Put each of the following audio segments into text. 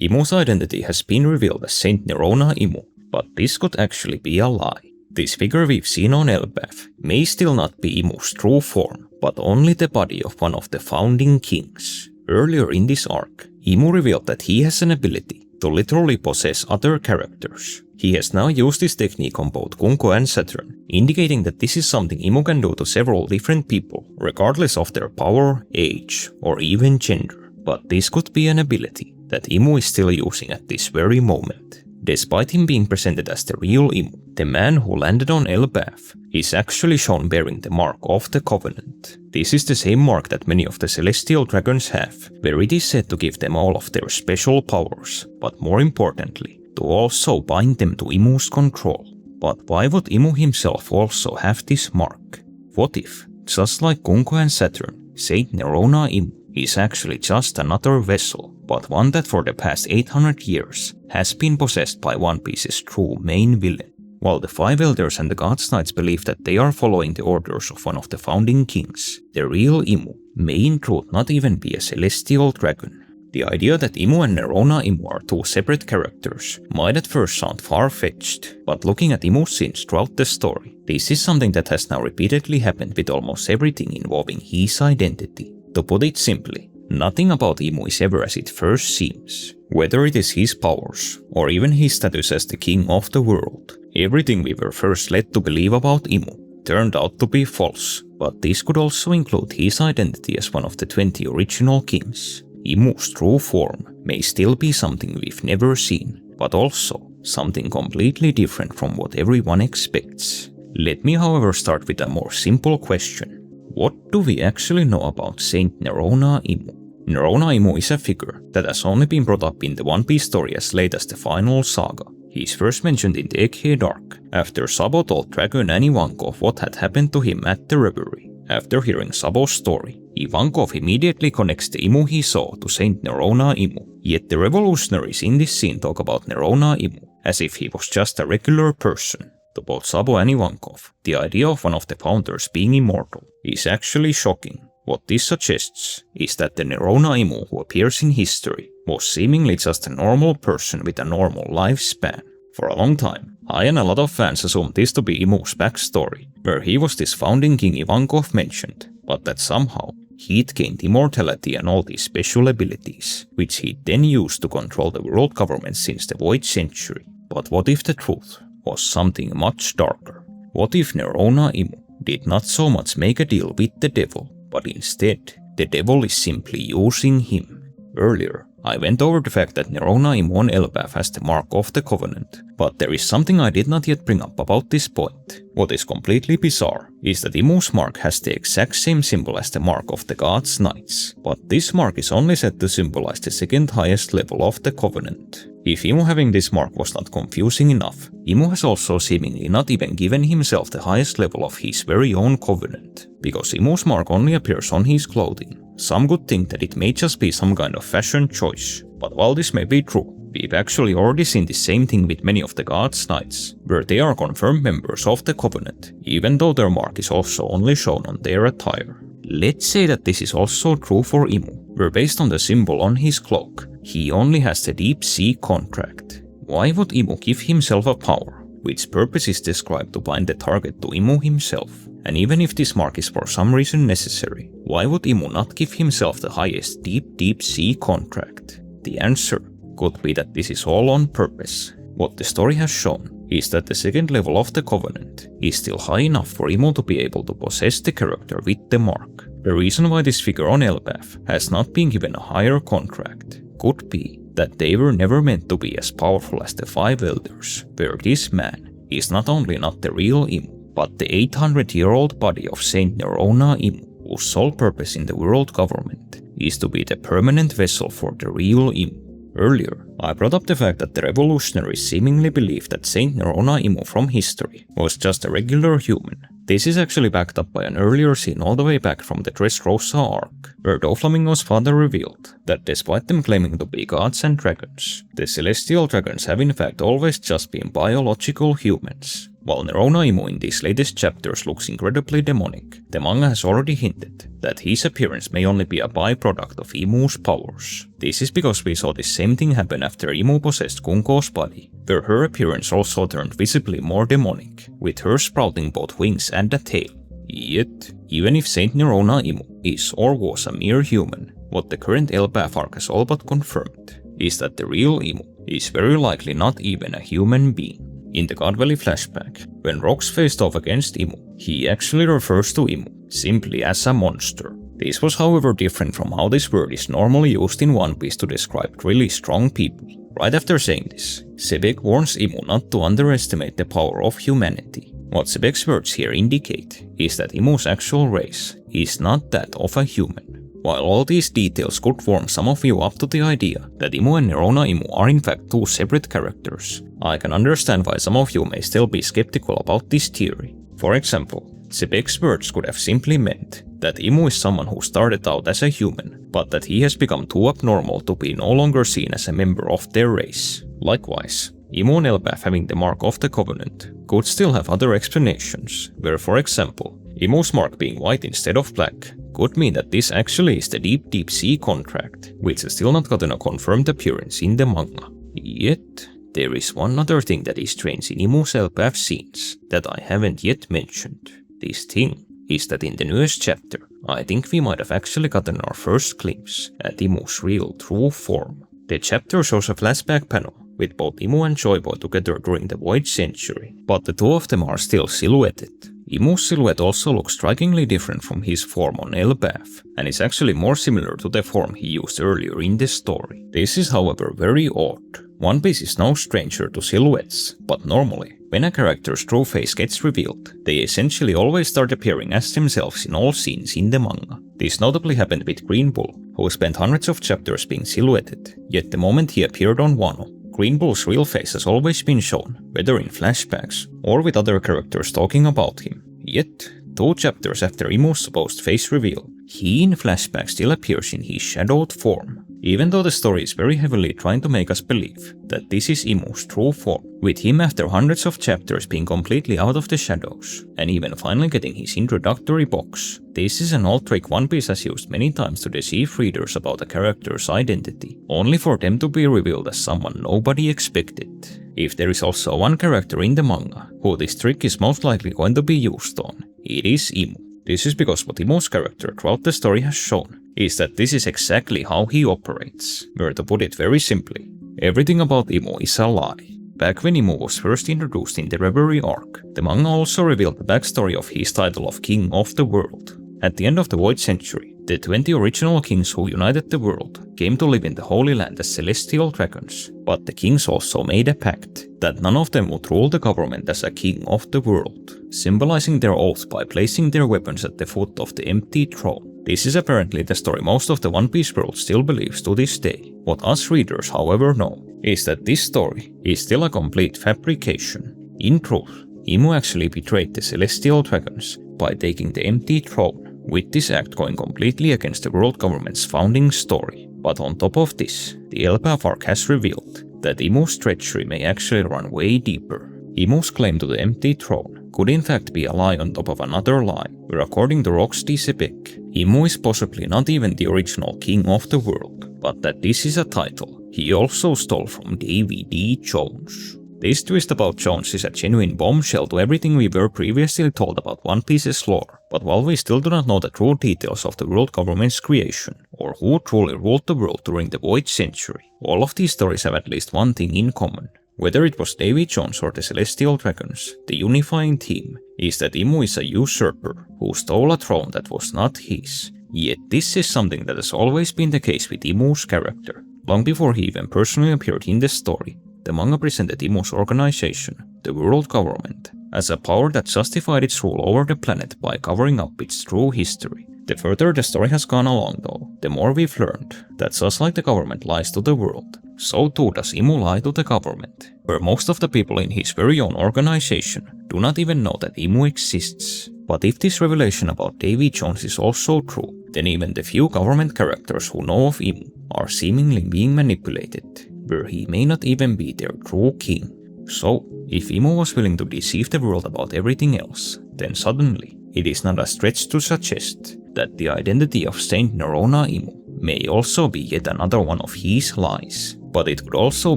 Imu's identity has been revealed as Saint Nerona Imu, but this could actually be a lie. This figure we've seen on Elbaf may still not be Imu's true form, but only the body of one of the founding kings. Earlier in this arc, Imu revealed that he has an ability to literally possess other characters. He has now used this technique on both Kunko and Saturn, indicating that this is something Imu can do to several different people, regardless of their power, age, or even gender. But this could be an ability that Imu is still using at this very moment. Despite him being presented as the real Imu, the man who landed on Elbaf is actually shown bearing the mark of the Covenant. This is the same mark that many of the celestial dragons have, where it is said to give them all of their special powers, but more importantly, to also bind them to Imu's control. But why would Imu himself also have this mark? What if, just like Kunko and Saturn, Saint Nerona Imu is actually just another vessel, but one that for the past 800 years has been possessed by One Piece's true main villain? While the Five Elders and the God's Knights believe that they are following the orders of one of the founding kings, the real Imu may in truth not even be a celestial dragon. The idea that Imu and Nerona Imu are two separate characters might at first sound far-fetched, but looking at Imu's scenes throughout the story, this is something that has now repeatedly happened with almost everything involving his identity. To put it simply, nothing about Imu is ever as it first seems. Whether it is his powers, or even his status as the king of the world, everything we were first led to believe about Imu turned out to be false, but this could also include his identity as one of the 20 original kings. Imu's true form may still be something we've never seen, but also something completely different from what everyone expects. Let me however start with a more simple question. What do we actually know about Saint Nerona Imu? Nerona Imu is a figure that has only been brought up in the One Piece story as late as the final saga. He is first mentioned in the Egghead arc, after Sabo told Dragon and Ivankov what had happened to him at the reverie. After hearing Sabo's story, Ivankov immediately connects the Imu he saw to Saint Nerona Imu. Yet the revolutionaries in this scene talk about Nerona Imu as if he was just a regular person. To both Sabo and Ivankov, the idea of one of the founders being immortal is actually shocking. What this suggests is that the Nerona Imu who appears in history was seemingly just a normal person with a normal lifespan. For a long time, I and a lot of fans assumed this to be Imu's backstory, where he was this founding king Ivankov mentioned, but that somehow he'd gained immortality and all these special abilities, which he'd then used to control the world government since the Void Century. But what if the truth was something much darker? What if Nerona Imu did not so much make a deal with the devil, but instead the devil is simply using him? Earlier, I went over the fact that Nerona Imu on Elbaf has the mark of the Covenant, but there is something I did not yet bring up about this point. What is completely bizarre is that Imu's mark has the exact same symbol as the mark of the God's Knights, but this mark is only said to symbolize the second highest level of the Covenant. If Imu having this mark was not confusing enough, Imu has also seemingly not even given himself the highest level of his very own Covenant, because Imu's mark only appears on his clothing. Some could think that it may just be some kind of fashion choice, but while this may be true, we've actually already seen the same thing with many of the God's Knights, where they are confirmed members of the Covenant, even though their mark is also only shown on their attire. Let's say that this is also true for Imu, where based on the symbol on his cloak, he only has the Deep Sea Contract. Why would Imu give himself a power, which purpose is described to bind the target to Imu himself? And even if this mark is for some reason necessary, why would Imu not give himself the highest Deep Sea Contract? The answer could be that this is all on purpose. What the story has shown is that the second level of the Covenant is still high enough for Imu to be able to possess the character with the mark. The reason why this figure on Elbaf has not been given a higher contract could be that they were never meant to be as powerful as the Five Elders, where this man is not only not the real Imu, but the 800-year-old body of Saint Nerona Imu, whose sole purpose in the world government is to be the permanent vessel for the real Imu. Earlier, I brought up the fact that the revolutionaries seemingly believed that Saint Nerona Imu from history was just a regular human. This is actually backed up by an earlier scene all the way back from the Dressrosa arc, where Doflamingo's father revealed that despite them claiming to be gods and dragons, the celestial dragons have in fact always just been biological humans. While Nerona Imu in these latest chapters looks incredibly demonic, the manga has already hinted that his appearance may only be a byproduct of Imu's powers. This is because we saw the same thing happen after Imu possessed Kunko's body, where her appearance also turned visibly more demonic, with her sprouting both wings and a tail. Yet, even if Saint Nerona Imu is or was a mere human, what the current Elbaf arc has all but confirmed is that the real Imu is very likely not even a human being. In the God Valley flashback, when Rocks faced off against Imu, he actually refers to Imu simply as a monster. This was however different from how this word is normally used in One Piece to describe really strong people. Right after saying this, Sebek warns Imu not to underestimate the power of humanity. What Sebek's words here indicate is that Imu's actual race is not that of a human. While all these details could warm some of you up to the idea that Imu and Nerona Imu are in fact two separate characters, I can understand why some of you may still be skeptical about this theory. For example, Sebek's words could have simply meant that Imu is someone who started out as a human, but that he has become too abnormal to be no longer seen as a member of their race. Likewise, Imu and Elbaf having the Mark of the Covenant could still have other explanations, where for example, Imu's mark being white instead of black could mean that this actually is the deep sea contract, which has still not gotten a confirmed appearance in the manga. Yet, there is one other thing that is strange in Imu's Elbaf scenes that I haven't yet mentioned. This thing is that in the newest chapter, I think we might have actually gotten our first glimpse at Imu's real true form. The chapter shows a flashback panel with both Imu and Joy Boy together during the Void Century, but the two of them are still silhouetted. Imu's silhouette also looks strikingly different from his form on Elbaf, and is actually more similar to the form he used earlier in the story. This is however very odd. One Piece is no stranger to silhouettes, but normally, when a character's true face gets revealed, they essentially always start appearing as themselves in all scenes in the manga. This notably happened with Green Bull, who spent hundreds of chapters being silhouetted, yet the moment he appeared on Wano, Green Bull's real face has always been shown, whether in flashbacks or with other characters talking about him. Yet, 2 chapters after Imu's supposed face reveal, he in flashbacks still appears in his shadowed form. Even though the story is very heavily trying to make us believe that this is Imu's true form, with him after hundreds of chapters being completely out of the shadows, and even finally getting his introductory box, this is an old trick One Piece has used many times to deceive readers about a character's identity, only for them to be revealed as someone nobody expected. If there is also one character in the manga who this trick is most likely going to be used on, it is Imu. This is because what Imu's character throughout the story has shown is that this is exactly how he operates, where to put it very simply, everything about Imu is a lie. Back when Imu was first introduced in the Reverie arc, the manga also revealed the backstory of his title of King of the World. At the end of the Void Century, the 20 original kings who united the world came to live in the Holy Land as celestial dragons, but the kings also made a pact that none of them would rule the government as a king of the world, symbolizing their oath by placing their weapons at the foot of the empty throne. This is apparently the story most of the One Piece world still believes to this day. What us readers, however, know is that this story is still a complete fabrication. In truth, Imu actually betrayed the celestial dragons by taking the empty throne, with this act going completely against the world government's founding story. But on top of this, the Elbaf arc has revealed that Imu's treachery may actually run way deeper. Imu's claim to the empty throne could in fact be a lie on top of another lie, where according to Roxy Sebek, Imu is possibly not even the original king of the world, but that this is a title he also stole from Davy D. Jones. This twist about Jones is a genuine bombshell to everything we were previously told about One Piece's lore, but while we still do not know the true details of the world government's creation, or who truly ruled the world during the Void Century, all of these stories have at least one thing in common. Whether it was Davy Jones or the Celestial Dragons, the unifying theme is that Imu is a usurper who stole a throne that was not his. Yet this is something that has always been the case with Imu's character. Long before he even personally appeared in the story, the manga presented Imu's organization, the world government, as a power that justified its rule over the planet by covering up its true history. The further the story has gone along though, the more we've learned that just like the government lies to the world, so too does Imu lie to the government, where most of the people in his very own organization do not even know that Imu exists. But if this revelation about Davy Jones is also true, then even the few government characters who know of Imu are seemingly being manipulated, where he may not even be their true king. So, if Imu was willing to deceive the world about everything else, then suddenly, it is not a stretch to suggest that the identity of Saint Nerona Imu may also be yet another one of his lies, but it could also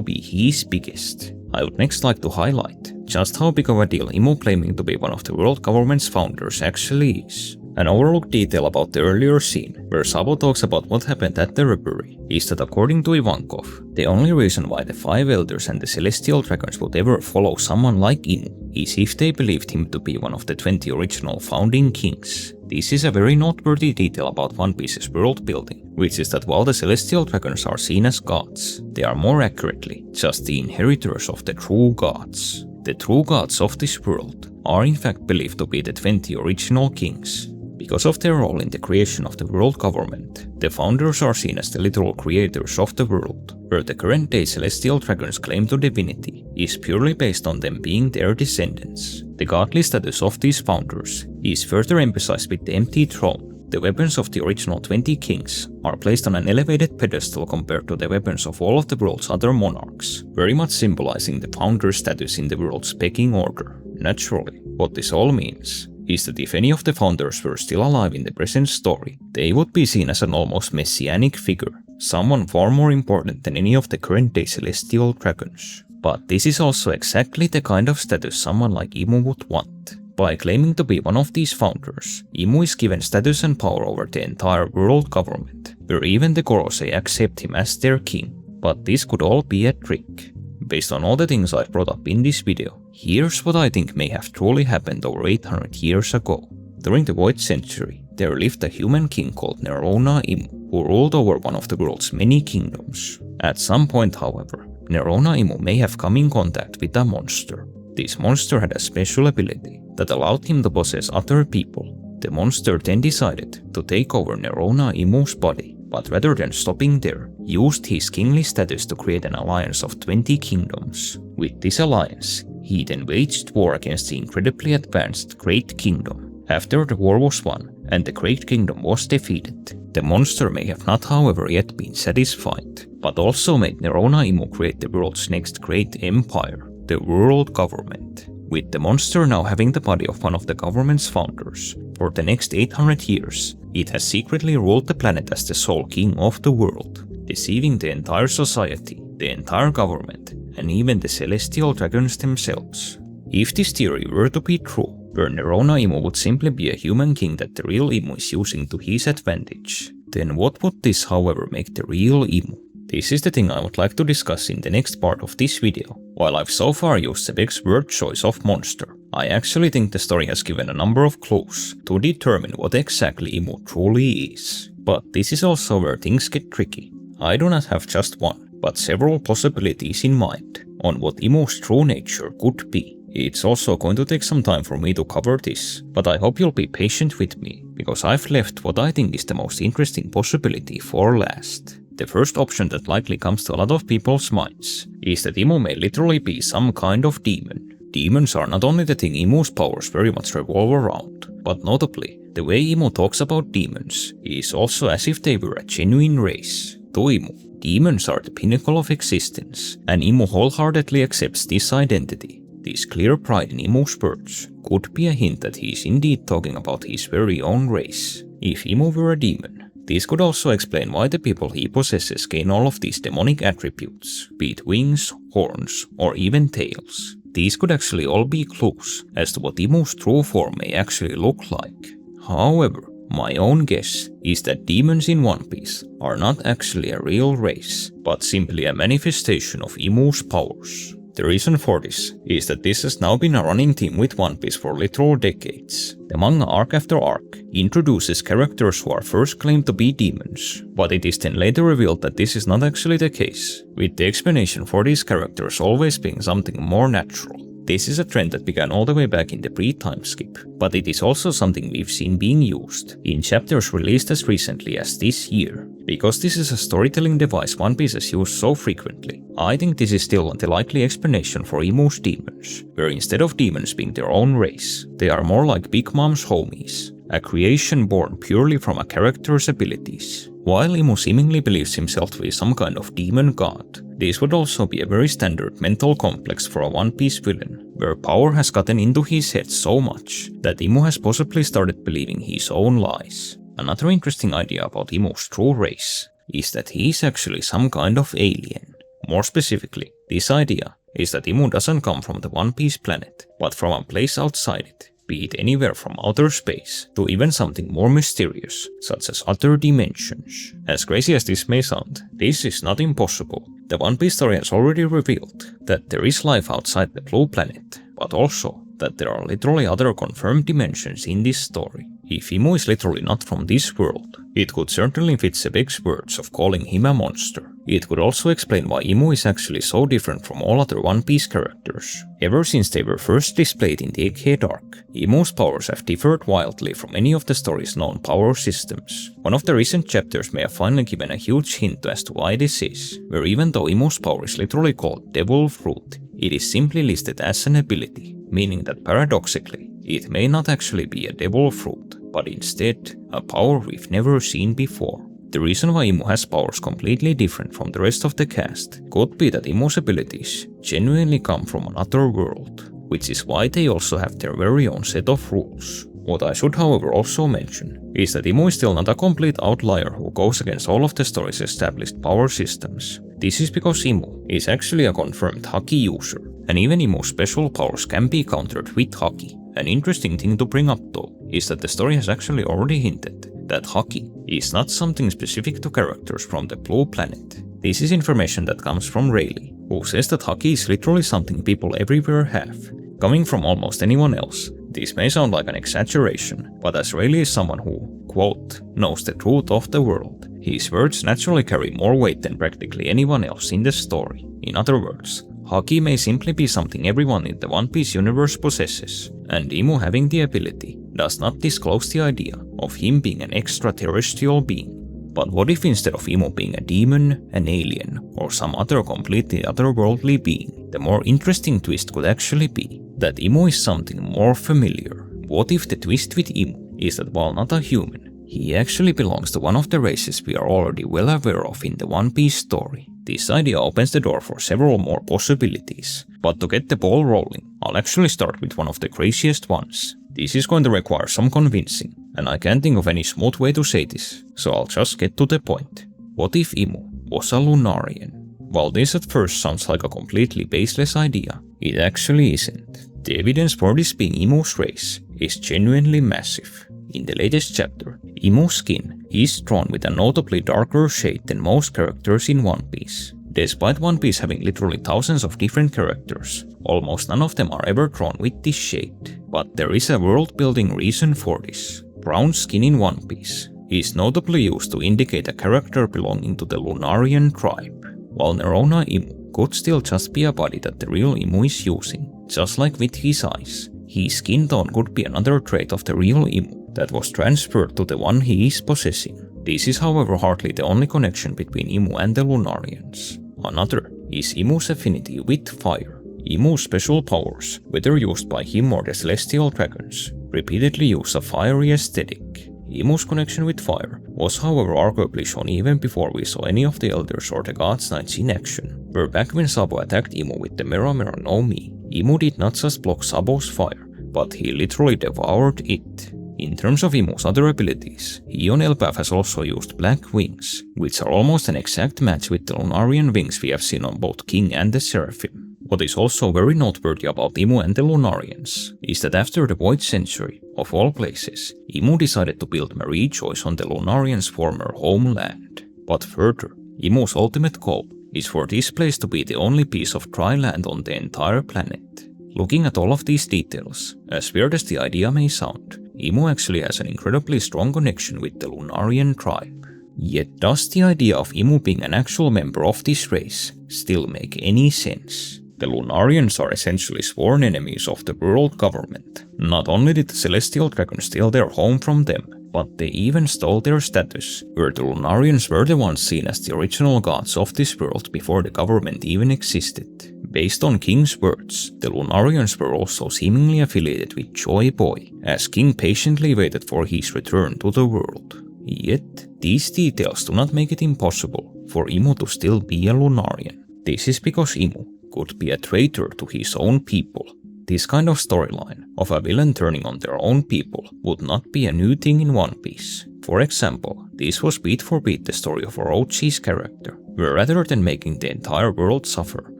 be his biggest. I would next like to highlight just how big of a deal Imu claiming to be one of the world government's founders actually is. An overlooked detail about the earlier scene, where Sabo talks about what happened at the robbery, is that according to Ivankov, the only reason why the 5 elders and the celestial dragons would ever follow someone like Imu is if they believed him to be one of the 20 original founding kings. This is a very noteworthy detail about One Piece's world building, which is that while the celestial dragons are seen as gods, they are more accurately just the inheritors of the true gods. The true gods of this world are in fact believed to be the 20 original kings. Because of their role in the creation of the world government, the founders are seen as the literal creators of the world, where the current day celestial dragons' claim to divinity is purely based on them being their descendants. The godly status of these founders is further emphasized with the empty throne. The weapons of the original 20 kings are placed on an elevated pedestal compared to the weapons of all of the world's other monarchs, very much symbolizing the founder's status in the world's pecking order. Naturally, what this all means is that if any of the founders were still alive in the present story, they would be seen as an almost messianic figure, someone far more important than any of the current day celestial dragons. But this is also exactly the kind of status someone like Imu would want. By claiming to be one of these founders, Imu is given status and power over the entire world government, where even the Gorosei accept him as their king. But this could all be a trick. Based on all the things I've brought up in this video, here's what I think may have truly happened over 800 years ago. During the Void Century, there lived a human king called Nerona Imu, who ruled over one of the world's many kingdoms. At some point, however, Nerona Imu may have come in contact with a monster. This monster had a special ability that allowed him to possess other people. The monster then decided to take over Nerona Imu's body, but rather than stopping there, used his kingly status to create an alliance of 20 kingdoms. With this alliance, he then waged war against the incredibly advanced Great Kingdom. After the war was won and the Great Kingdom was defeated, the monster may have not however yet been satisfied, but also made Nerona Imu create the world's next great empire, the world government. With the monster now having the body of one of the government's founders, for the next 800 years, it has secretly ruled the planet as the sole king of the world, deceiving the entire society, the entire government, and even the celestial dragons themselves. If this theory were to be true, where Nerona Imu would simply be a human king that the real Imu is using to his advantage, then what would this however make the real Imu? This is the thing I would like to discuss in the next part of this video. While I've so far used the Beck's word choice of monster, I actually think the story has given a number of clues to determine what exactly Imu truly is. But this is also where things get tricky. I do not have just one, but several possibilities in mind on what Imu's true nature could be. It's also going to take some time for me to cover this, but I hope you'll be patient with me, because I've left what I think is the most interesting possibility for last. The first option that likely comes to a lot of people's minds is that Imu may literally be some kind of demon. Demons are not only the thing Imu's powers very much revolve around, but notably, the way Imu talks about demons is also as if they were a genuine race. To Imu, demons are the pinnacle of existence, and Imu wholeheartedly accepts this identity. This clear pride in Imu's words could be a hint that he is indeed talking about his very own race. If Imu were a demon, this could also explain why the people he possesses gain all of these demonic attributes, be it wings, horns, or even tails. These could actually all be clues as to what Imu's true form may actually look like. However, my own guess is that demons in One Piece are not actually a real race, but simply a manifestation of Imu's powers. The reason for this is that this has now been a running theme with One Piece for literal decades. The manga arc after arc introduces characters who are first claimed to be demons, but it is then later revealed that this is not actually the case, with the explanation for these characters always being something more natural. This is a trend that began all the way back in the pre-time skip, but it is also something we've seen being used in chapters released as recently as this year. Because this is a storytelling device One Piece has used so frequently, I think this is still the likely explanation for Imu's demons, where instead of demons being their own race, they are more like Big Mom's homies, a creation born purely from a character's abilities. While Imu seemingly believes himself to be some kind of demon god, This would also be a very standard mental complex for a One Piece villain, where power has gotten into his head so much that Imu has possibly started believing his own lies. Another interesting idea about Imu's true race is that he is actually some kind of alien. More specifically, this idea is that Imu doesn't come from the One Piece planet, but from a place outside it, be it anywhere from outer space to even something more mysterious, such as other dimensions. As crazy as this may sound, this is not impossible. The One Piece story has already revealed that there is life outside the Blue Planet, but also that there are literally other confirmed dimensions in this story. If Imu is literally not from this world, it could certainly fit Sebek's words of calling him a monster. It could also explain why Imu is actually so different from all other One Piece characters. Ever since they were first displayed in the Egghead arc, Imu's powers have differed wildly from any of the story's known power systems. One of the recent chapters may have finally given a huge hint as to why this is, where even though Imu's power is literally called Devil Fruit, it is simply listed as an ability, meaning that paradoxically, it may not actually be a devil fruit, but instead a power we've never seen before. The reason why Imu has powers completely different from the rest of the cast could be that Imu's abilities genuinely come from another world, which is why they also have their very own set of rules. What I should however also mention is that Imu is still not a complete outlier who goes against all of the story's established power systems. This is because Imu is actually a confirmed Haki user, and even Imu's special powers can be countered with Haki. An interesting thing to bring up though is that the story has actually already hinted that Haki is not something specific to characters from the Blue Planet. This is information that comes from Rayleigh, who says that Haki is literally something people everywhere have. Coming from almost anyone else, this may sound like an exaggeration, but as Rayleigh is someone who, quote, knows the truth of the world, his words naturally carry more weight than practically anyone else in the story. In other words, Haki may simply be something everyone in the One Piece universe possesses, and Imu having the ability does not disclose the idea of him being an extraterrestrial being. But what if instead of Imu being a demon, an alien, or some other completely otherworldly being, the more interesting twist could actually be that Imu is something more familiar? What if the twist with Imu is that while not a human, he actually belongs to one of the races we are already well aware of in the One Piece story? This idea opens the door for several more possibilities, but to get the ball rolling, I'll actually start with one of the craziest ones. This is going to require some convincing, and I can't think of any smooth way to say this, so I'll just get to the point. What if Imu was a Lunarian? While this at first sounds like a completely baseless idea, it actually isn't. The evidence for this being Imu's race is genuinely massive. In the latest chapter, Imu's skin is drawn with a notably darker shade than most characters in One Piece. Despite One Piece having literally thousands of different characters, almost none of them are ever drawn with this shade. But there is a world-building reason for this. Brown skin in One Piece is notably used to indicate a character belonging to the Lunarian tribe, while Nerona Imu could still just be a body that the real Imu is using. Just like with his eyes, his skin tone could be another trait of the real Imu that was transferred to the one he is possessing. This is however hardly the only connection between Imu and the Lunarians. Another is Imu's affinity with fire. Imu's special powers, whether used by him or the celestial dragons, repeatedly use a fiery aesthetic. Imu's connection with fire was however arguably shown even before we saw any of the elders or the gods' knights in action, where back when Sabo attacked Imu with the Mera Mera no Mi, Imu did not just block Sabo's fire, but he literally devoured it. In terms of Imu's other abilities, he on Elbaf has also used black wings, which are almost an exact match with the Lunarian wings we have seen on both King and the Seraphim. What is also very noteworthy about Imu and the Lunarians is that after the Void Century, of all places, Imu decided to build Marie Joyce on the Lunarians' former homeland. But further, Imu's ultimate goal is for this place to be the only piece of dry land on the entire planet. Looking at all of these details, as weird as the idea may sound, Imu actually has an incredibly strong connection with the Lunarian tribe. Yet does the idea of Imu being an actual member of this race still make any sense? The Lunarians are essentially sworn enemies of the world government. Not only did the Celestial Dragon steal their home from them, but they even stole their status, where the Lunarians were the ones seen as the original gods of this world before the government even existed. Based on King's words, the Lunarians were also seemingly affiliated with Joy Boy, as King patiently waited for his return to the world. Yet, these details do not make it impossible for Imu to still be a Lunarian. This is because Imu could be a traitor to his own people. This kind of storyline of a villain turning on their own people would not be a new thing in One Piece. For example, this was beat for beat the story of Orochi's character, where rather than making the entire world suffer,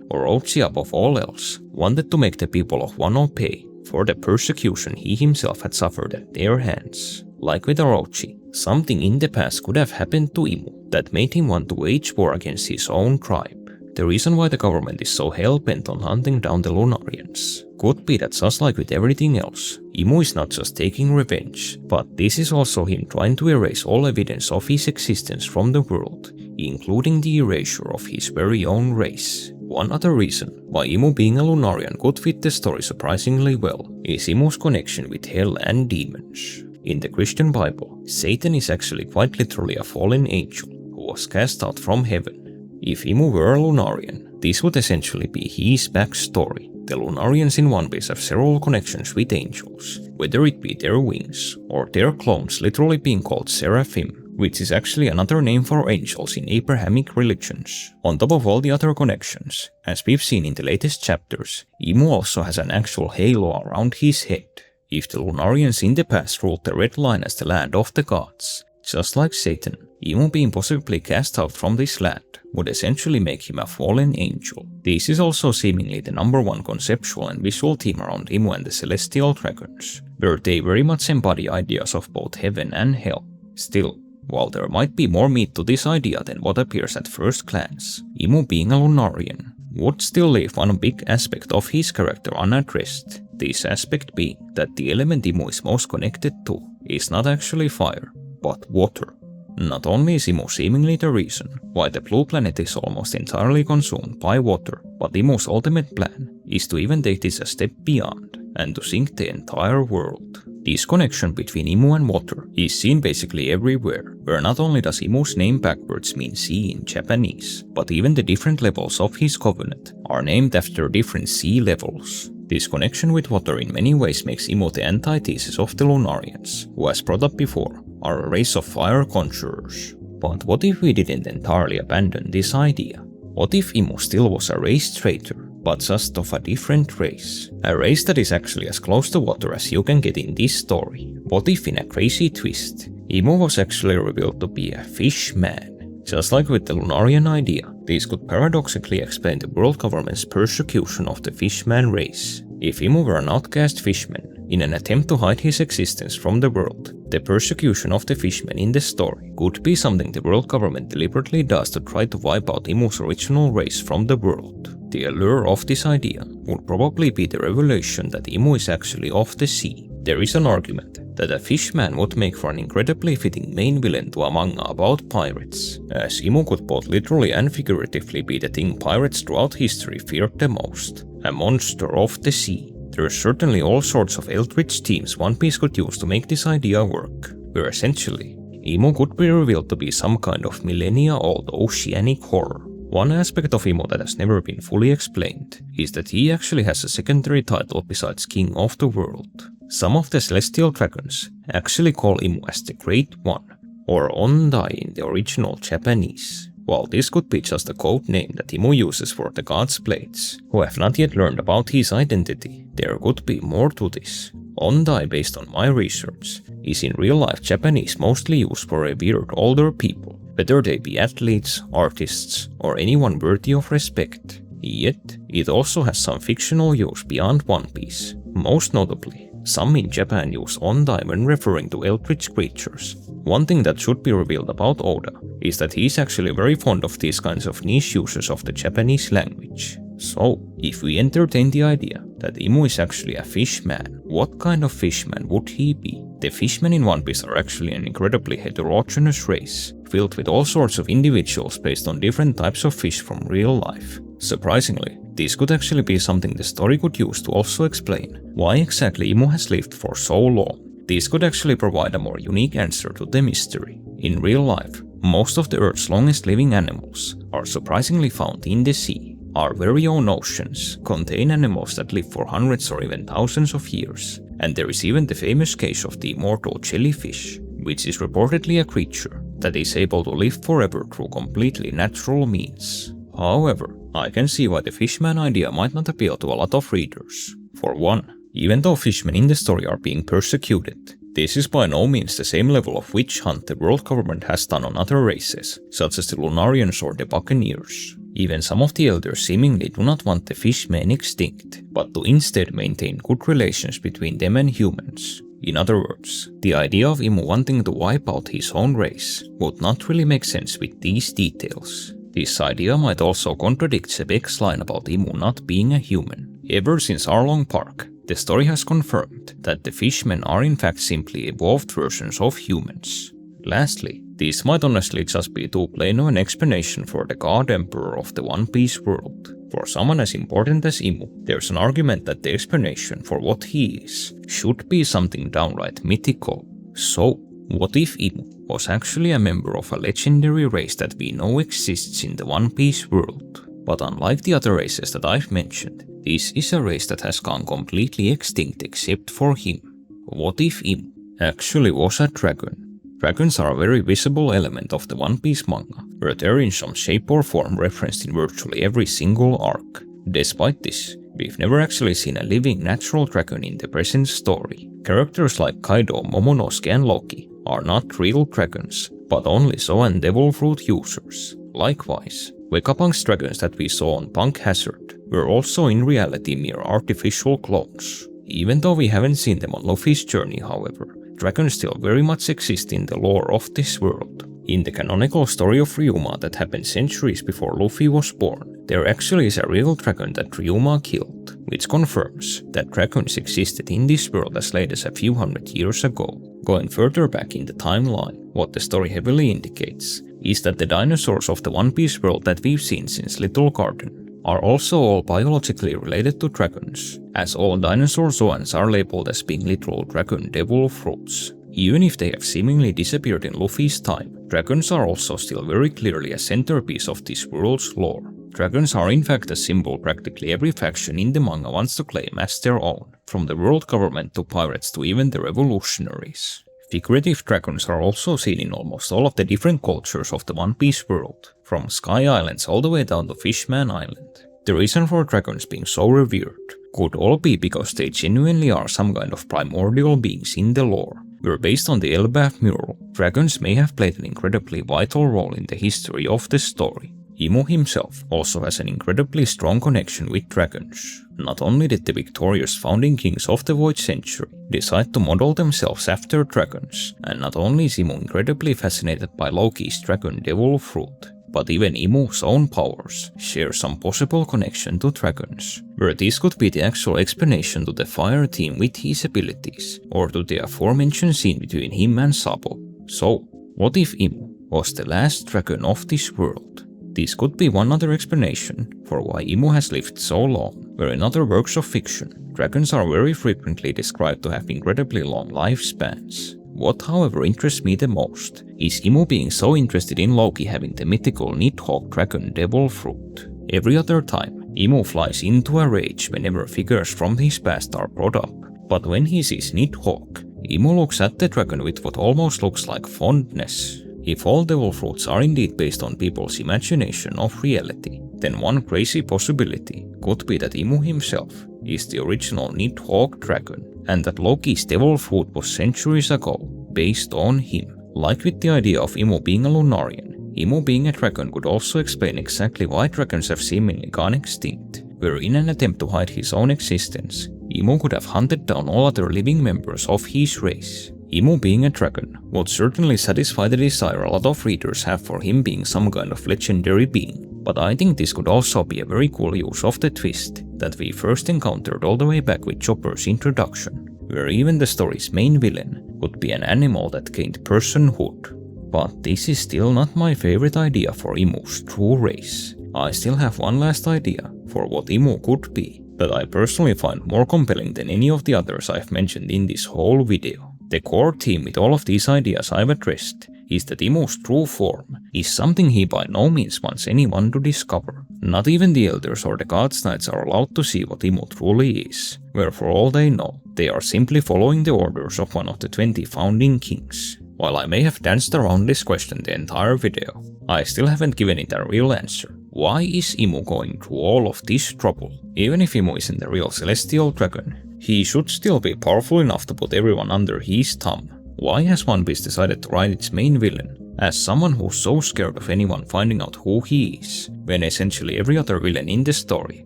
Orochi above all else wanted to make the people of Wano pay for the persecution he himself had suffered at their hands. Like with Orochi, something in the past could have happened to Imu that made him want to wage war against his own tribe. The reason why the government is so hell-bent on hunting down the Lunarians could be that, just like with everything else, Imu is not just taking revenge, but this is also him trying to erase all evidence of his existence from the world, including the erasure of his very own race. One other reason why Imu being a Lunarian could fit the story surprisingly well is Imu's connection with hell and demons. In the Christian Bible, Satan is actually quite literally a fallen angel who was cast out from heaven. If Imu were a Lunarian, this would essentially be his backstory. The Lunarians in One Piece have several connections with angels, whether it be their wings or their clones literally being called seraphim, which is actually another name for angels in Abrahamic religions. On top of all the other connections, as we've seen in the latest chapters, Imu also has an actual halo around his head. If the Lunarians in the past ruled the Red Line as the land of the gods, just like Satan, Imu being possibly cast out from this land would essentially make him a fallen angel. This is also seemingly the number one conceptual and visual theme around Imu and the Celestial Dragons, where they very much embody ideas of both heaven and hell. Still, while there might be more meat to this idea than what appears at first glance, Imu being a Lunarian would still leave one big aspect of his character unaddressed. This aspect being that the element Imu is most connected to is not actually fire, but water. Not only is Imu seemingly the reason why the blue planet is almost entirely consumed by water, but Imu's ultimate plan is to even take this a step beyond and to sink the entire world. This connection between Imu and water is seen basically everywhere, where not only does Imu's name backwards mean sea in Japanese, but even the different levels of his covenant are named after different sea levels. This connection with water in many ways makes Imu the antithesis of the Lunarians, who, as brought up before, are a race of fire conjurers. But what if we didn't entirely abandon this idea? What if Imu still was a race traitor, but just of a different race? A race that is actually as close to water as you can get in this story. What if, in a crazy twist, Imu was actually revealed to be a fish man? Just like with the Lunarian idea, this could paradoxically explain the world government's persecution of the fishman race. If Imu were an outcast fishman, in an attempt to hide his existence from the world, the persecution of the fishmen in the story could be something the world government deliberately does to try to wipe out Imu's original race from the world. The allure of this idea would probably be the revelation that Imu is actually of the sea. There is an argument that a fishman would make for an incredibly fitting main villain to a manga about pirates, as Imu could both literally and figuratively be the thing pirates throughout history feared the most, a monster of the sea. There are certainly all sorts of eldritch themes One Piece could use to make this idea work, where essentially, Imu could be revealed to be some kind of millennia-old oceanic horror. One aspect of Imu that has never been fully explained is that he actually has a secondary title besides King of the World. Some of the Celestial Dragons actually call Imu as the Great One, or Ondai in the original Japanese. While this could be just a code name that Imu uses for the God's Blades, who have not yet learned about his identity, there could be more to this. Ondai, based on my research, is in real life Japanese mostly used for revered older people, whether they be athletes, artists, or anyone worthy of respect. Yet, it also has some fictional use beyond One Piece. Most notably, some in Japan use Ondai when referring to eldritch creatures. One thing that should be revealed about Oda is that he is actually very fond of these kinds of niche uses of the Japanese language. So, if we entertain the idea that Imu is actually a fishman, what kind of fishman would he be? The fishmen in One Piece are actually an incredibly heterogeneous race, filled with all sorts of individuals based on different types of fish from real life. Surprisingly, this could actually be something the story could use to also explain why exactly Imu has lived for so long. This could actually provide a more unique answer to the mystery. In real life, most of the Earth's longest living animals are surprisingly found in the sea. Our very own oceans contain animals that live for hundreds or even thousands of years, and there is even the famous case of the immortal jellyfish, which is reportedly a creature that is able to live forever through completely natural means. However, I can see why the fishman idea might not appeal to a lot of readers. For one, even though fishmen in the story are being persecuted, this is by no means the same level of witch hunt the world government has done on other races, such as the Lunarians or the Buccaneers. Even some of the elders seemingly do not want the fishmen extinct, but to instead maintain good relations between them and humans. In other words, the idea of Imu wanting to wipe out his own race would not really make sense with these details. This idea might also contradict Sebek's line about Imu not being a human. Ever since Arlong Park, the story has confirmed that the fishmen are in fact simply evolved versions of humans. Lastly, this might honestly just be too plain of an explanation for the God Emperor of the One Piece world. For someone as important as Imu, there's an argument that the explanation for what he is should be something downright mythical. So, what if Imu was actually a member of a legendary race that we know exists in the One Piece world? But unlike the other races that I've mentioned, this is a race that has gone completely extinct except for him. What if Imu actually was a dragon? Dragons are a very visible element of the One Piece manga, where they're in some shape or form referenced in virtually every single arc. Despite this, we've never actually seen a living natural dragon in the present story. Characters like Kaido, Momonosuke and Loki are not real dragons, but only Zou and Devil Fruit users. Likewise, Vegapunk's dragons that we saw on Punk Hazard were also in reality mere artificial clones. Even though we haven't seen them on Luffy's journey, however, dragons still very much exist in the lore of this world. In the canonical story of Ryuma that happened centuries before Luffy was born, there actually is a real dragon that Ryuma killed, which confirms that dragons existed in this world as late as a few hundred years ago. Going further back in the timeline, what the story heavily indicates is that the dinosaurs of the One Piece world that we've seen since Little Garden are also all biologically related to dragons, as all dinosaur zoans are labeled as being literal dragon devil fruits. Even if they have seemingly disappeared in Luffy's time, dragons are also still very clearly a centerpiece of this world's lore. Dragons are in fact a symbol practically every faction in the manga wants to claim as their own, from the world government to pirates to even the revolutionaries. Figurative dragons are also seen in almost all of the different cultures of the One Piece world, from Sky Islands all the way down to Fishman Island. The reason for dragons being so revered could all be because they genuinely are some kind of primordial beings in the lore, where based on the Elbaf mural, dragons may have played an incredibly vital role in the history of the story. Imu himself also has an incredibly strong connection with dragons. Not only did the victorious founding kings of the Void Century decide to model themselves after dragons, and not only is Imu incredibly fascinated by Loki's dragon devil fruit, but even Imu's own powers share some possible connection to dragons, where this could be the actual explanation to the fire team with his abilities, or to the aforementioned scene between him and Sabo. So, what if Imu was the last dragon of this world? This could be one other explanation for why Imu has lived so long, where in other works of fiction, dragons are very frequently described to have incredibly long lifespans. What however interests me the most is Imu being so interested in Loki having the mythical Nidhogg dragon devil fruit. Every other time, Imu flies into a rage whenever figures from his past are brought up, but when he sees Nidhogg, Imu looks at the dragon with what almost looks like fondness. If all devil fruits are indeed based on people's imagination of reality, then one crazy possibility could be that Imu himself is the original Nidhogg dragon, and that Loki's devil fruit was centuries ago based on him. Like with the idea of Imu being a Lunarian, Imu being a dragon could also explain exactly why dragons have seemingly gone extinct, where in an attempt to hide his own existence, Imu could have hunted down all other living members of his race. Imu being a dragon would certainly satisfy the desire a lot of readers have for him being some kind of legendary being, but I think this could also be a very cool use of the twist that we first encountered all the way back with Chopper's introduction, where even the story's main villain would be an animal that gained personhood. But this is still not my favorite idea for Imu's true race. I still have one last idea for what Imu could be that I personally find more compelling than any of the others I've mentioned in this whole video. The core theme with all of these ideas I've addressed is that Imu's true form is something he by no means wants anyone to discover. Not even the elders or the God's Knights are allowed to see what Imu truly is, where for all they know, they are simply following the orders of one of the 20 founding kings. While I may have danced around this question the entire video, I still haven't given it a real answer. Why is Imu going through all of this trouble? Even if Imu isn't a real celestial dragon, he should still be powerful enough to put everyone under his thumb. Why has One Piece decided to write its main villain as someone who's so scared of anyone finding out who he is, when essentially every other villain in the story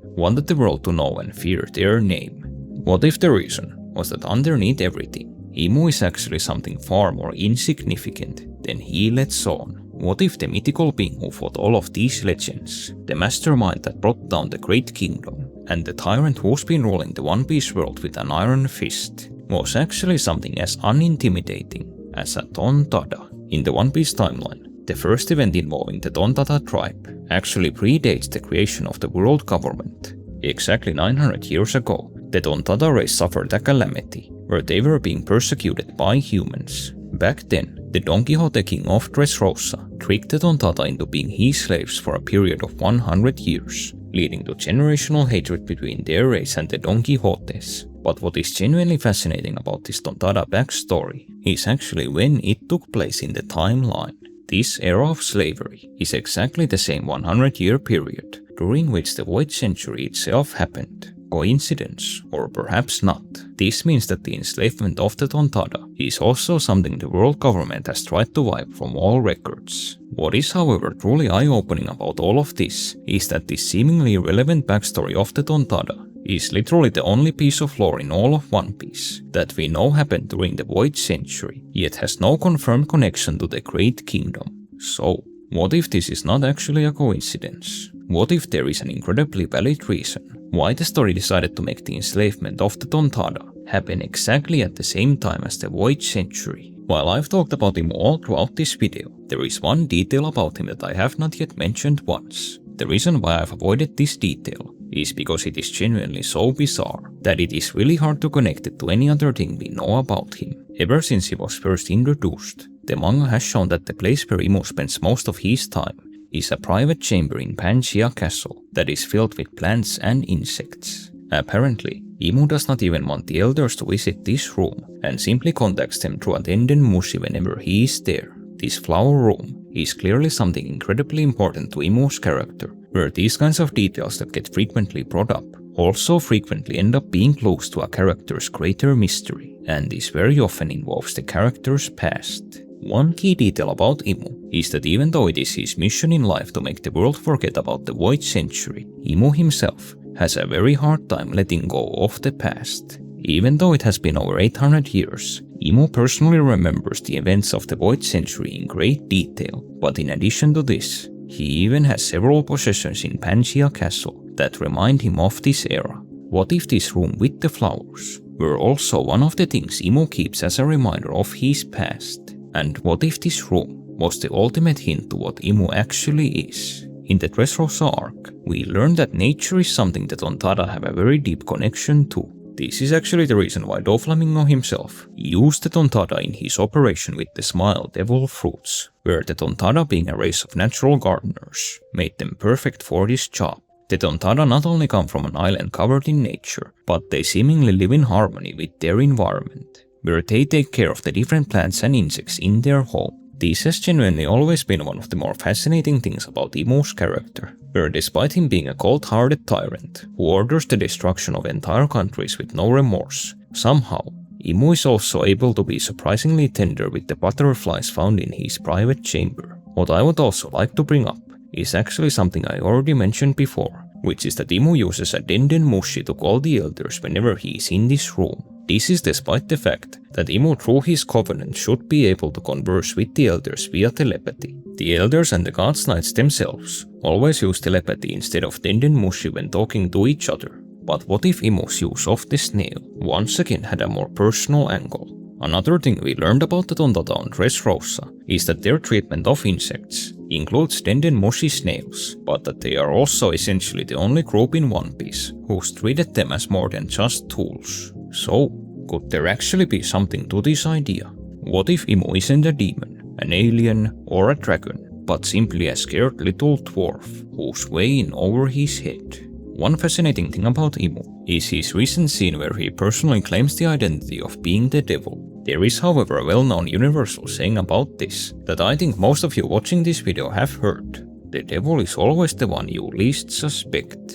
wanted the world to know and fear their name? What if the reason was that underneath everything, Imu is actually something far more insignificant than he lets on? What if the mythical being who fought all of these legends, the mastermind that brought down the Great Kingdom, and the tyrant who's been ruling the One Piece world with an iron fist, was actually something as unintimidating as a Tontada? In the One Piece timeline, the first event involving the Tontada tribe actually predates the creation of the world government. Exactly 900 years ago, the Tontada race suffered a calamity where they were being persecuted by humans. Back then, the Don Quixote king of Dressrosa tricked the Tontada into being his slaves for a period of 100 years, leading to generational hatred between their race and the Don Quixotes. But what is genuinely fascinating about this Tontada backstory is actually when it took place in the timeline. This era of slavery is exactly the same 100-year period during which the Void Century itself happened. Coincidence, or perhaps not? This means that the enslavement of the Tontada is also something the world government has tried to wipe from all records. What is, however, truly eye-opening about all of this is that this seemingly irrelevant backstory of the Tontada is literally the only piece of lore in all of One Piece that we know happened during the Void Century, yet has no confirmed connection to the Great Kingdom. So, what if this is not actually a coincidence? What if there is an incredibly valid reason why the story decided to make the enslavement of the Tontada happen exactly at the same time as the Void Century? While I've talked about him all throughout this video, there is one detail about him that I have not yet mentioned once. The reason why I've avoided this detail is because it is genuinely so bizarre that it is really hard to connect it to any other thing we know about him. Ever since he was first introduced, the manga has shown that the place where Imu spends most of his time is a private chamber in Pangaea Castle that is filled with plants and insects. Apparently, Imu does not even want the elders to visit this room and simply contacts them through a Denden Mushi whenever he is there. This flower room is clearly something incredibly important to Imu's character, where these kinds of details that get frequently brought up also frequently end up being close to a character's greater mystery, and this very often involves the character's past. One key detail about Imu is that even though it is his mission in life to make the world forget about the Void Century, Imu himself has a very hard time letting go of the past. Even though it has been over 800 years, Imu personally remembers the events of the Void Century in great detail, but in addition to this, he even has several possessions in Pangaea Castle that remind him of this era. What if this room with the flowers were also one of the things Imu keeps as a reminder of his past? And what if this room was the ultimate hint to what Imu actually is? In the Dressrosa arc, we learn that nature is something that Tontada have a very deep connection to. This is actually the reason why Doflamingo himself used the Tontada in his operation with the Smile Devil fruits, where the Tontada, being a race of natural gardeners, made them perfect for this job. The Tontada not only come from an island covered in nature, but they seemingly live in harmony with their environment, where they take care of the different plants and insects in their home. This has genuinely always been one of the more fascinating things about Imu's character, where despite him being a cold-hearted tyrant who orders the destruction of entire countries with no remorse, somehow Imu is also able to be surprisingly tender with the butterflies found in his private chamber. What I would also like to bring up is actually something I already mentioned before, which is that Imu uses a Denden Mushi to call the elders whenever he is in this room. This is despite the fact that Imu through his covenant should be able to converse with the elders via telepathy. The elders and the God's Knights themselves always use telepathy instead of Denden Mushi when talking to each other. But what if Imu's use of the snail once again had a more personal angle? Another thing we learned about the Tontada on Dressrosa is that their treatment of insects includes Denden Mushi snails, but that they are also essentially the only group in One Piece who's treated them as more than just tools. So, could there actually be something to this idea? What if Imu isn't a demon, an alien, or a dragon, but simply a scared little dwarf who's way in over his head? One fascinating thing about Imu is his recent scene where he personally claims the identity of being the devil. There is, however, a well-known universal saying about this that I think most of you watching this video have heard. the devil is always the one you least suspect.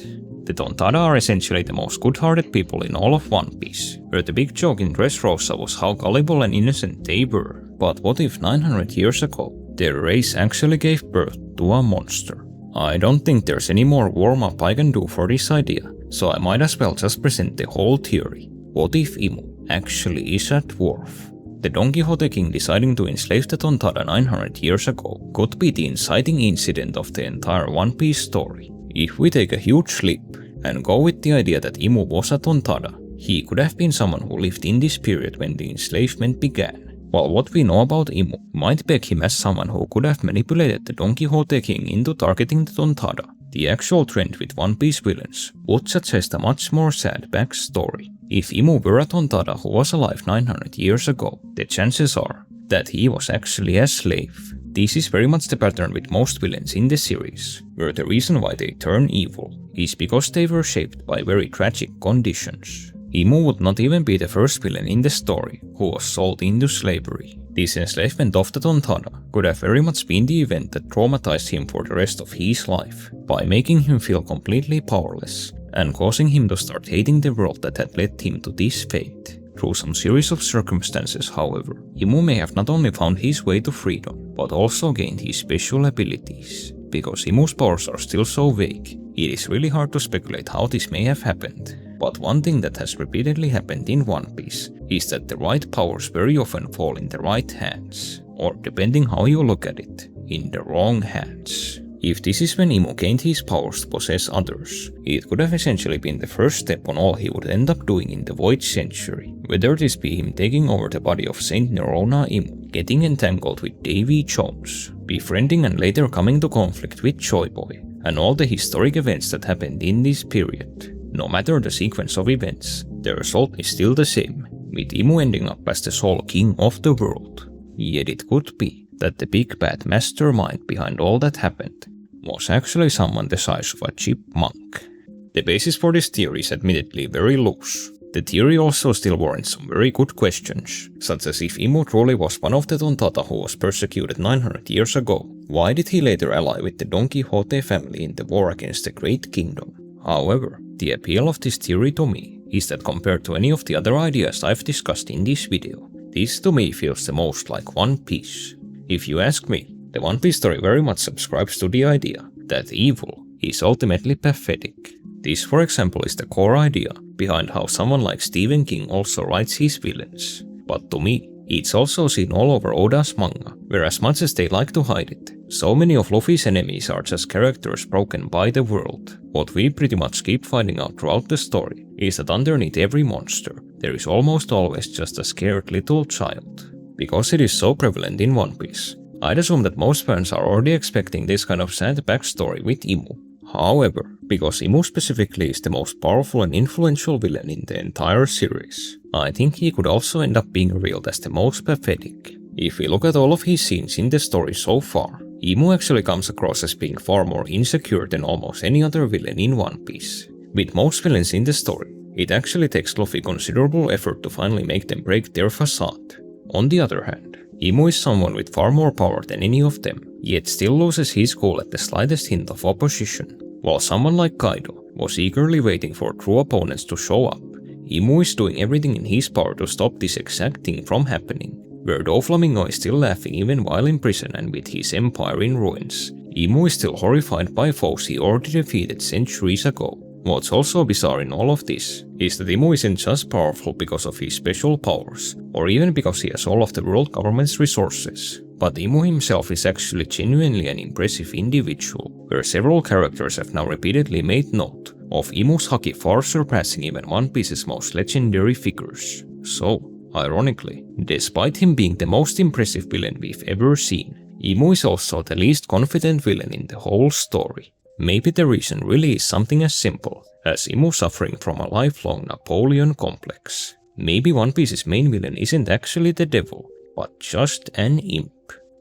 The Tontada are essentially the most good-hearted people in all of One Piece, where the big joke in Dressrosa was how gullible and innocent they were. But what if 900 years ago, their race actually gave birth to a monster? I don't think there's any more warm-up I can do for this idea, so I might as well just present the whole theory. What if Imu actually is at Wharf? The Don Quixote King deciding to enslave the Tontada 900 years ago could be the inciting incident of the entire One Piece story. If we take a huge leap and go with the idea that Imu was a Tontada, he could have been someone who lived in this period when the enslavement began. While what we know about Imu might peg him as someone who could have manipulated the Don Quixote King into targeting the Tontada, the actual trend with One Piece villains would suggest a much more sad backstory. If Imu were a Tontada who was alive 900 years ago, the chances are that he was actually a slave. This is very much the pattern with most villains in the series, where the reason why they turn evil is because they were shaped by very tragic conditions. Imu would not even be the first villain in the story who was sold into slavery. This enslavement of the Tontada could have very much been the event that traumatized him for the rest of his life, by making him feel completely powerless and causing him to start hating the world that had led him to this fate. Through some series of circumstances, however, Imu may have not only found his way to freedom, but also gained his special abilities. Because Imu's powers are still so vague, it is really hard to speculate how this may have happened. But one thing that has repeatedly happened in One Piece is that the right powers very often fall in the right hands, or depending how you look at it, in the wrong hands. If this is when Imu gained his powers to possess others, it could have essentially been the first step on all he would end up doing in the Void Century, whether this be him taking over the body of Saint Nerona Imu, getting entangled with Davy Jones, befriending and later coming to conflict with Joy Boy, and all the historic events that happened in this period. No matter the sequence of events, the result is still the same, with Imu ending up as the sole king of the world. Yet it could be that the big bad mastermind behind all that happened was actually someone the size of a chipmunk. The basis for this theory is admittedly very loose. The theory also still warrants some very good questions, such as if Imu truly was one of the Tontada who was persecuted 900 years ago, why did he later ally with the Don Quixote family in the war against the Great Kingdom? However, the appeal of this theory to me is that compared to any of the other ideas I've discussed in this video, this to me feels the most like One Piece. If you ask me, the One Piece story very much subscribes to the idea that evil is ultimately pathetic. This, for example, is the core idea behind how someone like Stephen King also writes his villains. But to me, it's also seen all over Oda's manga, where as much as they like to hide it, so many of Luffy's enemies are just characters broken by the world. What we pretty much keep finding out throughout the story is that underneath every monster, there is almost always just a scared little child. Because it is so prevalent in One Piece, I'd assume that most fans are already expecting this kind of sad backstory with Imu. However, because Imu specifically is the most powerful and influential villain in the entire series, I think he could also end up being revealed as the most pathetic. If we look at all of his scenes in the story so far, Imu actually comes across as being far more insecure than almost any other villain in One Piece. With most villains in the story, it actually takes Luffy considerable effort to finally make them break their facade. On the other hand, Imu is someone with far more power than any of them, yet still loses his cool at the slightest hint of opposition. While someone like Kaido was eagerly waiting for true opponents to show up, Imu is doing everything in his power to stop this exact thing from happening. Where Doflamingo is still laughing even while in prison and with his empire in ruins, Imu is still horrified by foes he already defeated centuries ago. What's also bizarre in all of this is that Imu isn't just powerful because of his special powers, or even because he has all of the world government's resources, but Imu himself is actually genuinely an impressive individual, where several characters have now repeatedly made note of Imu's haki far surpassing even One Piece's most legendary figures. So, ironically, despite him being the most impressive villain we've ever seen, Imu is also the least confident villain in the whole story. Maybe the reason really is something as simple as Imu suffering from a lifelong Napoleon complex. Maybe One Piece's main villain isn't actually the devil, but just an imp.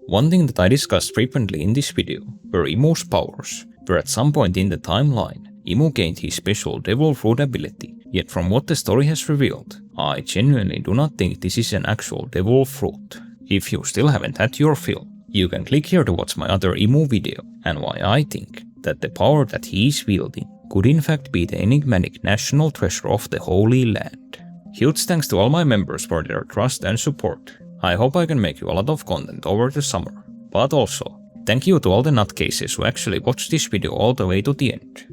One thing that I discussed frequently in this video were Imu's powers, where at some point in the timeline, Imu gained his special devil fruit ability, yet from what the story has revealed, I genuinely do not think this is an actual devil fruit. If you still haven't had your fill, You can click here to watch my other Imu video, and why I think that the power that he is wielding could in fact be the enigmatic national treasure of the Holy Land. Huge thanks to all my members for their trust and support. I hope I can make you a lot of content over the summer. But also, thank you to all the nutcases who actually watched this video all the way to the end.